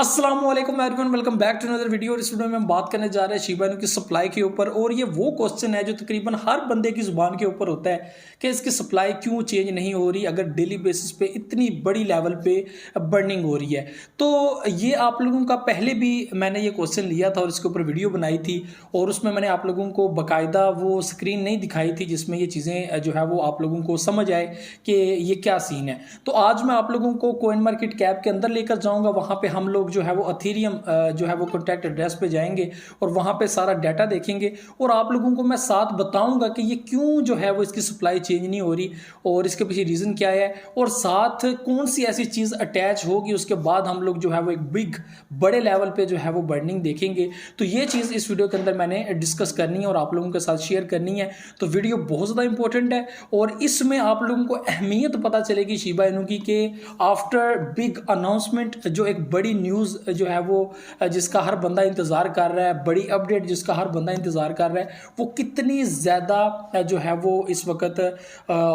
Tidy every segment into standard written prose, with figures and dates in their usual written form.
अस्सलाम वालेकुम everyone, welcome back to another video. इस वीडियो में हम बात करने जा रहे हैं शिबा इनू की सप्लाई के ऊपर। और ये वो क्वेश्चन है जो तकरीबन हर बंदे की जुबान के ऊपर होता है कि इसकी सप्लाई क्यों चेंज नहीं हो रही अगर डेली बेसिस पे इतनी बड़ी लेवल पे बर्निंग हो रही है। तो ये आप लोगों का पहले भी मैंने ये क्वेश्चन लिया था और इसके ऊपर वीडियो बनाई थी और उसमें मैंने आप लोगों को बाकायदा वो स्क्रीन नहीं दिखाई थी जिसमें ये चीज़ें जो है वो आप लोगों को समझ आए कि ये क्या सीन है। तो आज मैं आप लोगों को कोइन मार्केट कैप के अंदर लेकर जाऊँगा। वहाँ पर हम लोग जो है वो अथेरियम जो है वो कॉन्टैक्ट एड्रेस पे जाएंगे और वहाँ पे सारा डाटा देखेंगे और आप लोगों को मैं साथ बताऊंगा कि ये क्यों जो है वो इसकी सप्लाई चेंज नहीं हो रही और इसके पीछे रीज़न क्या है और साथ कौन सी ऐसी चीज़ अटैच होगी। उसके बाद हम लोग जो है वो एक बिग बड़े लेवल पे जो है वो बर्निंग देखेंगे। तो ये चीज़ इस वीडियो के अंदर मैंने डिस्कस करनी है और आप लोगों के साथ शेयर करनी है। तो वीडियो बहुत ज़्यादा इंपॉर्टेंट है और इसमें आप लोगों को अहमियत पता चलेगी शिबा इनू की कि आफ्टर बिग अनाउंसमेंट जो एक बड़ी न्यूज़ जो है वो जिसका हर बंदा इंतज़ार कर रहा है, बड़ी अपडेट जिसका हर बंदा इंतज़ार कर रहा है, वो कितनी ज़्यादा जो है वो इस वक्त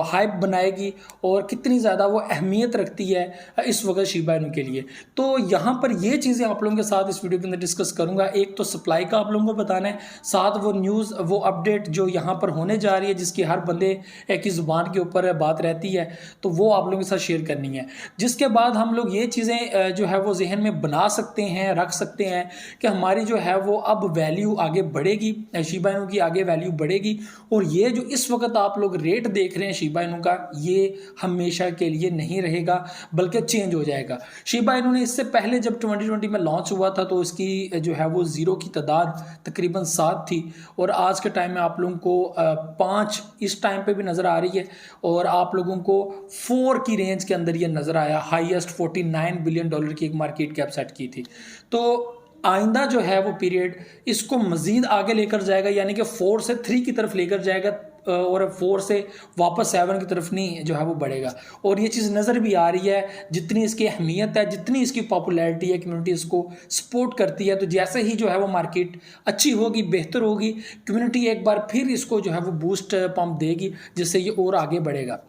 हाइप बनाएगी और कितनी ज़्यादा वो अहमियत रखती है इस वक्त शिबा इनू के लिए। तो यहाँ पर ये चीज़ें आप लोगों के साथ इस वीडियो के अंदर डिस्कस करूँगा। एक तो सप्लाई का आप लोगों को बताना है, साथ वो न्यूज़ वो अपडेट जो यहाँ पर होने जा रही है जिसकी हर बंदे की ज़ुबान के ऊपर बात रहती है, तो वो आप लोगों के साथ शेयर करनी है। जिसके बाद हम लोग ये चीज़ें जो है वो जहन में बना सकते हैं, रख सकते हैं कि हमारी जो है वो अब वैल्यू आगे बढ़ेगी, शिबा इनू की आगे वैल्यू बढ़ेगी। और ये जो इस वक्त आप लोग रेट देख रहे हैं शिबा इनू का, ये हमेशा के लिए नहीं रहेगा बल्कि चेंज हो जाएगा। शिबा इनू ने इससे पहले जब 2020 में लॉन्च हुआ था तो इसकी जो है वो ज़ीरो की तादाद तकरीबन 7 थी और आज के टाइम में आप लोगों को 5 इस टाइम पे भी नज़र आ रही है और आप लोगों को 4 की रेंज के अंदर ये नज़र आया। हाईएस्ट $49 बिलियन की एक मार्केट कैप सेट की थी। तो आइंदा जो है वो पीरियड इसको मज़ीद आगे लेकर जाएगा, यानी कि 4 से 3 की तरफ लेकर जाएगा और 4 से वापस 7 की तरफ नहीं जो है वो बढ़ेगा। और ये चीज़ नज़र भी आ रही है, जितनी इसकी अहमियत है, जितनी इसकी पॉपुलैरिटी है, कम्युनिटी इसको सपोर्ट करती है। तो जैसे ही जो है वो मार्केट अच्छी होगी, बेहतर होगी, कम्युनिटी एक बार फिर इसको जो है वो बूस्ट पंप देगी जिससे ये और आगे बढ़ेगा।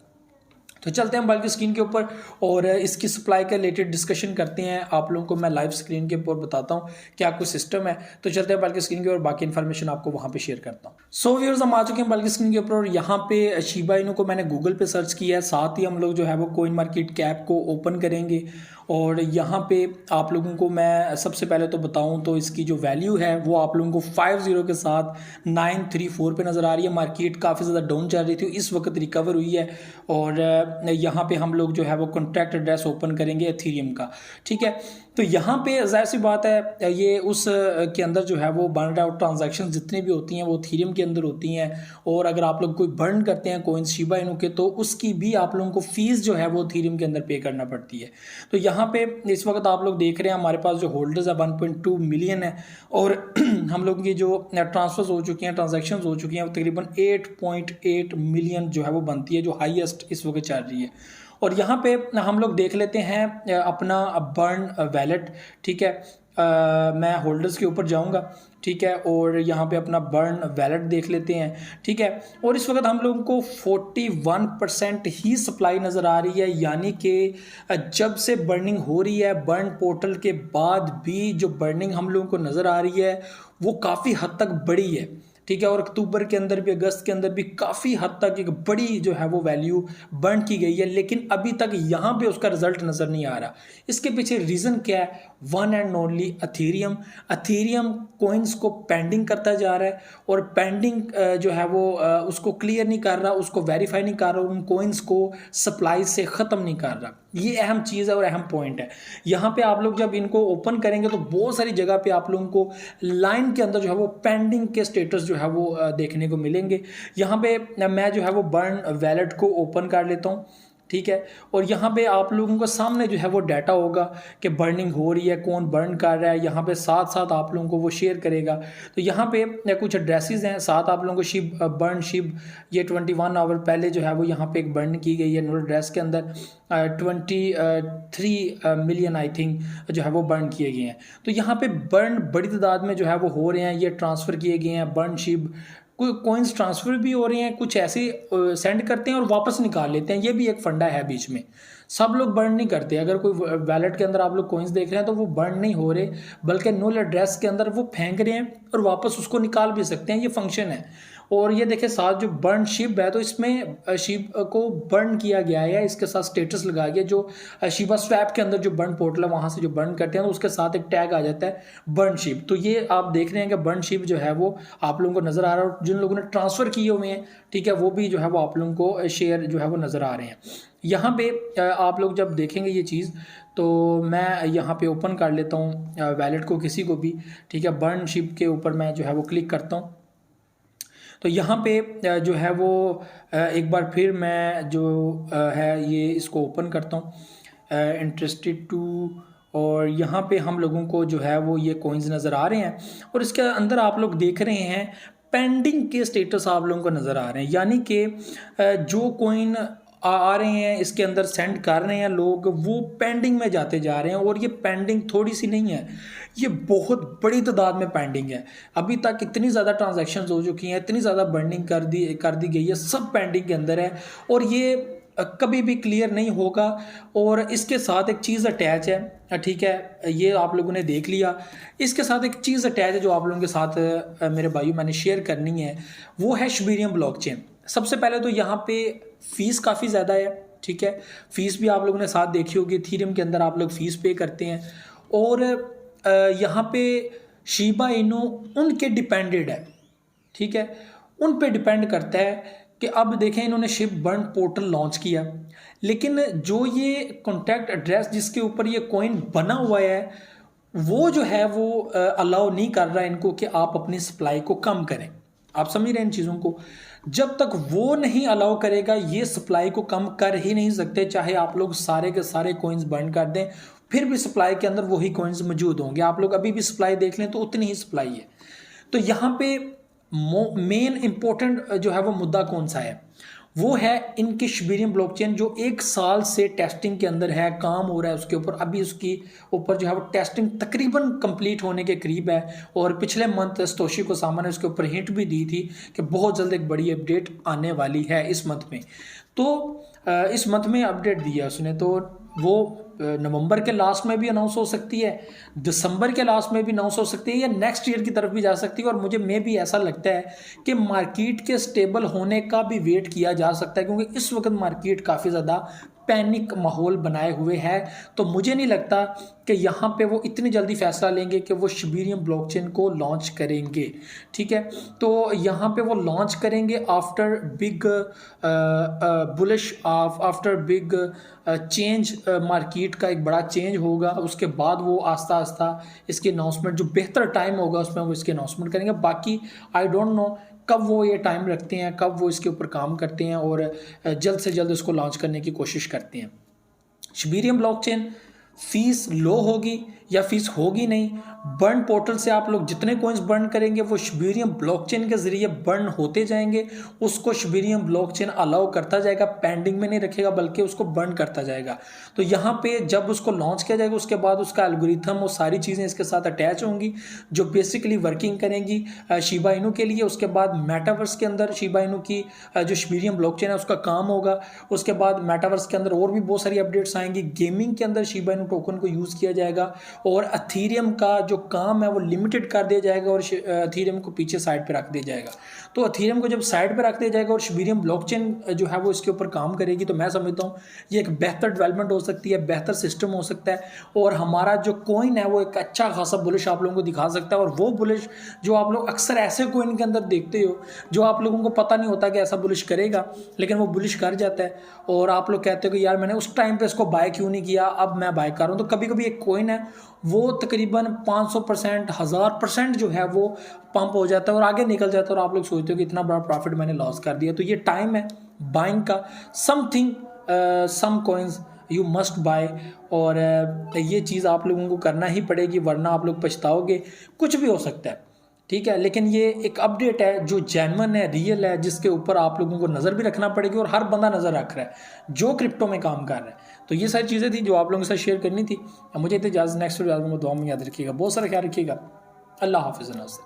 तो चलते हैं बल्कि स्क्रीन के ऊपर और इसकी सप्लाई के रिलेटेड डिस्कशन करते हैं। आप लोगों को मैं लाइव स्क्रीन के ऊपर बताता हूँ क्या कुछ सिस्टम है। तो चलते हैं बल्कि स्क्रीन के ऊपर, बाकी इन्फॉर्मेशन आपको वहाँ पे शेयर करता हूँ। सो व्यूअर्स, हम आ चुके हैं बल्कि स्क्रीन के ऊपर और यहाँ पे शिबा इनू को मैंने गूगल पे सर्च किया है। साथ ही हम लोग जो है वो कोइन मार्केट कैप को ओपन करेंगे और यहाँ पे आप लोगों को मैं सबसे पहले तो बताऊँ तो इसकी जो वैल्यू है वो आप लोगों को 50 के साथ 934 पे नज़र आ रही है। मार्केट काफ़ी ज़्यादा डाउन चल रही थी, इस वक्त रिकवर हुई है। और यहाँ पे हम लोग जो है वो कॉन्ट्रैक्ट एड्रेस ओपन करेंगे एथेरियम का, ठीक है। तो यहाँ पे जाहिर सी बात है ये उस के अंदर जो है वो बर्न आउट ट्रांजैक्शन जितनी भी होती हैं वो एथेरियम के अंदर होती हैं। और अगर आप लोग कोई बर्न करते हैं कोइंस शिबा इनू के तो उसकी भी आप लोगों को फीस जो है वो एथेरियम के अंदर पे करना पड़ती है। तो यहाँ पे इस वक्त आप लोग देख रहे हैं हमारे पास जो होल्डर्स है 1.2 मिलियन है और हम लोग की जो ट्रांसफर्स हो चुकी हैं, ट्रांजैक्शंस हो चुकी हैं, वो तकरीबन 8.8 मिलियन जो है वो बनती है, जो हाईएस्ट इस वक्त चल रही है। और यहाँ पे हम लोग देख लेते हैं अपना बर्न वैलेट, ठीक है। मैं होल्डर्स के ऊपर जाऊंगा, ठीक है, और यहाँ पे अपना बर्न वैलेट देख लेते हैं, ठीक है। और इस वक्त हम लोगों को 41% ही सप्लाई नज़र आ रही है, यानी कि जब से बर्निंग हो रही है, बर्न पोर्टल के बाद भी जो बर्निंग हम लोगों को नज़र आ रही है वो काफ़ी हद तक बड़ी है, ठीक है। और अक्टूबर के अंदर भी, अगस्त के अंदर भी काफ़ी हद तक एक बड़ी जो है वो वैल्यू बर्न की गई है, लेकिन अभी तक यहाँ पे उसका रिजल्ट नज़र नहीं आ रहा। इसके पीछे रीज़न क्या है? One and only Ethereum. Ethereum coins को पेंडिंग करता जा रहा है और पेंडिंग जो है वो उसको क्लियर नहीं कर रहा, उसको वेरीफाई नहीं कर रहा, उन कोइंस को सप्लाई से ख़त्म नहीं कर रहा। ये अहम चीज़ है और अहम पॉइंट है। यहाँ पे आप लोग जब इनको ओपन करेंगे तो बहुत सारी जगह पे आप लोगों को लाइन के अंदर जो है वो पेंडिंग के स्टेटस जो है वो देखने को मिलेंगे। यहाँ पे मैं जो है वो बर्न वैलेट को ओपन कर लेता हूँ, ठीक है। और यहाँ पे आप लोगों को सामने जो है वो डाटा होगा कि बर्निंग हो रही है, कौन बर्न कर रहा है, यहाँ पे साथ साथ आप लोगों को वो शेयर करेगा। तो यहाँ पे कुछ एड्रेसेस हैं, साथ आप लोगों को शिप बर्न शिप ये 21 आवर पहले जो है वो यहाँ पे एक बर्न की गई है नोड एड्रेस के अंदर। 23 मिलियन आई थिंक जो है वो बर्न किए गए हैं। तो यहाँ पे बर्न बड़ी तादाद में जो है वो हो रहे हैं, ये ट्रांसफ़र किए गए हैं बर्न शिप कोई कॉइन्स ट्रांसफ़र भी हो रहे हैं, कुछ ऐसे सेंड करते हैं और वापस निकाल लेते हैं। ये भी एक फंडा है बीच में। सब लोग बर्न नहीं करते। अगर कोई वैलेट के अंदर आप लोग कॉइन्स देख रहे हैं तो वो बर्न नहीं हो रहे, बल्कि नुल एड्रेस के अंदर वो फेंक रहे हैं और वापस उसको निकाल भी सकते हैं। ये फंक्शन है। और ये देखें साथ जो बर्न शिप है, तो इसमें शिप को बर्न किया गया है, इसके साथ स्टेटस लगाया गया। जो शिबा स्वैप के अंदर जो बर्न पोर्टल है वहाँ से जो बर्न करते हैं तो उसके साथ एक टैग आ जाता है बर्न शिप। तो ये आप देख रहे हैं कि बर्न शिप जो है वो आप लोगों को नज़र आ रहा है, और जिन लोगों ने ट्रांसफ़र किए हुए हैं, ठीक है, वो भी जो है वो आप लोगों को शेयर जो है वो नज़र आ रहे हैं। यहाँ पे आप लोग जब देखेंगे ये चीज़, तो मैं यहाँ पे ओपन कर लेता हूँ वैलेट को, किसी को भी, ठीक है। बर्न शिप के ऊपर मैं जो है वो क्लिक करता हूँ। तो यहाँ पे जो है वो एक बार फिर मैं जो है ये इसको ओपन करता हूँ, इंटरेस्टेड टू, और यहाँ पे हम लोगों को जो है वो ये कॉइन्स नज़र आ रहे हैं। और इसके अंदर आप लोग देख रहे हैं पेंडिंग के स्टेटस आप लोगों को नज़र आ रहे हैं, यानी कि जो कॉइन आ रहे हैं इसके अंदर सेंड कर रहे हैं लोग, वो पेंडिंग में जाते जा रहे हैं। और ये पेंडिंग थोड़ी सी नहीं है, ये बहुत बड़ी तादाद में पेंडिंग है। अभी तक इतनी ज़्यादा ट्रांजैक्शंस हो चुकी हैं, इतनी ज़्यादा बर्निंग कर दी गई है, सब पेंडिंग के अंदर है, और ये कभी भी क्लियर नहीं होगा। और इसके साथ एक चीज़ अटैच है, ठीक है, ये आप लोगों ने देख लिया। इसके साथ एक चीज़ अटैच है जो आप लोगों के साथ मेरे भाइयों मैंने शेयर करनी है, वो है शबीरियम ब्लॉकचेन। सबसे पहले तो यहाँ पे फ़ीस काफ़ी ज़्यादा है, ठीक है, फ़ीस भी आप लोगों ने साथ देखी होगी। इथेरियम के अंदर आप लोग फ़ीस पे करते हैं, और यहाँ पे शिबा इनू उनके डिपेंडेड है, ठीक है, उन पे डिपेंड करता है कि अब देखें इन्होंने शिप बर्न पोर्टल लॉन्च किया, लेकिन जो ये कॉन्टैक्ट एड्रेस जिसके ऊपर ये कॉइन बना हुआ है, वो जो है वो अलाउ नहीं कर रहा है इनको कि आप अपनी सप्लाई को कम करें। आप समझ रहे हैं इन चीज़ों को। जब तक वो नहीं अलाउ करेगा, ये सप्लाई को कम कर ही नहीं सकते, चाहे आप लोग सारे के सारे कॉइन्स बर्न कर दें, फिर भी सप्लाई के अंदर वही कॉइन्स मौजूद होंगे। आप लोग अभी भी सप्लाई देख लें तो उतनी ही सप्लाई है। तो यहाँ पे मेन इंपॉर्टेंट जो है वो मुद्दा कौन सा है, वो है इनकी शबीरियम ब्लॉकचेन, जो 1 साल से टेस्टिंग के अंदर है, काम हो रहा है उसके ऊपर। अभी उसकी ऊपर जो है वो टेस्टिंग तकरीबन कंप्लीट होने के करीब है, और पिछले मंथ सतोशी कोसामा ने उसके ऊपर हिंट भी दी थी कि बहुत जल्द एक बड़ी अपडेट आने वाली है इस मंथ में। तो इस मंथ में अपडेट दी है उसने, तो वो नवंबर के लास्ट में भी अनाउंस हो सकती है, दिसंबर के लास्ट में भी अनाउंस हो सकती है, या नेक्स्ट ईयर की तरफ भी जा सकती है। और मुझे भी ऐसा लगता है कि मार्केट के स्टेबल होने का भी वेट किया जा सकता है, क्योंकि इस वक्त मार्केट काफ़ी ज़्यादा पैनिक माहौल बनाए हुए है। तो मुझे नहीं लगता कि यहाँ पे वो इतनी जल्दी फैसला लेंगे कि वो शबीरियम ब्लॉकचेन को लॉन्च करेंगे, ठीक है। तो यहाँ पे वो लॉन्च करेंगे after big bullish, after big change, market का एक बड़ा चेंज होगा, उसके बाद वो आस्ता आस्ता इसकी अनाउंसमेंट, जो बेहतर टाइम होगा उसमें वो इसकी अनाउंसमेंट करेंगे। बाकी आई डोंट नो कब वो ये टाइम रखते हैं, कब वो इसके ऊपर काम करते हैं, और जल्द से जल्द इसको लॉन्च करने की कोशिश करते हैं। शबीरियम ब्लॉकचेन फीस लो होगी या फीस होगी नहीं, बर्न पोर्टल से आप लोग जितने कॉइन्स बर्न करेंगे वो शबीरियम ब्लॉकचेन के ज़रिए बर्न होते जाएंगे, उसको शबीरियम ब्लॉकचेन अलाउ करता जाएगा, पेंडिंग में नहीं रखेगा बल्कि उसको बर्न करता जाएगा। तो यहाँ पे जब उसको लॉन्च किया जाएगा उसके बाद उसका एल्गोरिथम और सारी चीज़ें इसके साथ अटैच होंगी जो बेसिकली वर्किंग करेंगी शिबा इनू के लिए। उसके बाद मेटावर्स के अंदर शिबा इनू की जो शबीरियम ब्लॉकचेन है उसका काम होगा। उसके बाद मेटावर्स के अंदर और भी बहुत सारी अपडेट्स आएंगी। गेमिंग के अंदर शिबा इनू टोकन को यूज़ किया जाएगा, और एथेरियम का जो काम है वो लिमिटेड कर दिया जाएगा, और एथेरियम को पीछे साइड पे रख दिया जाएगा। तो एथेरियम को जब साइड पे रख दिया जाएगा और शबीरियम ब्लॉकचेन जो है वो इसके ऊपर काम करेगी, तो मैं समझता हूँ ये एक बेहतर डेवलपमेंट हो सकती है, बेहतर सिस्टम हो सकता है, और हमारा जो कॉइन है वो एक अच्छा खासा बुलिश आप लोगों को दिखा सकता है। और वो बुलिश जो आप लोग अक्सर ऐसे कॉइन के अंदर देखते हो जो आप लोगों को पता नहीं होता कि ऐसा बुलिश करेगा, लेकिन वो बुलिश कर जाता है, और आप लोग कहते हो कि यार मैंने उस टाइम पे इसको बाय क्यों नहीं किया, अब मैं बाय कर रहा हूँ। तो कभी कभी एक कॉइन है वो तकरीबन 500%, 1000% जो है वो पंप हो जाता है और आगे निकल जाता है, और आप लोग सोचते हो कि इतना बड़ा प्रॉफिट मैंने लॉस कर दिया। तो ये टाइम है बाइंग का, something some coins you must buy, और ये चीज़ आप लोगों को करना ही पड़ेगी, वरना आप लोग पछताओगे। कुछ भी हो सकता है, ठीक है, लेकिन ये एक अपडेट है जो जेन्युइन है, रियल है, जिसके ऊपर आप लोगों को नज़र भी रखना पड़ेगी, और हर बंदा नज़र रख रहा है जो क्रिप्टो में काम कर रहा है। तो ये सारी चीज़ें थी जो आप लोगों के साथ शेयर करनी थी। मुझे इजाज़त, नेक्स्ट वीडियो में दुआ में याद रखिएगा, बहुत सारा ख्याल रखिएगा। अल्लाह हाफिज़।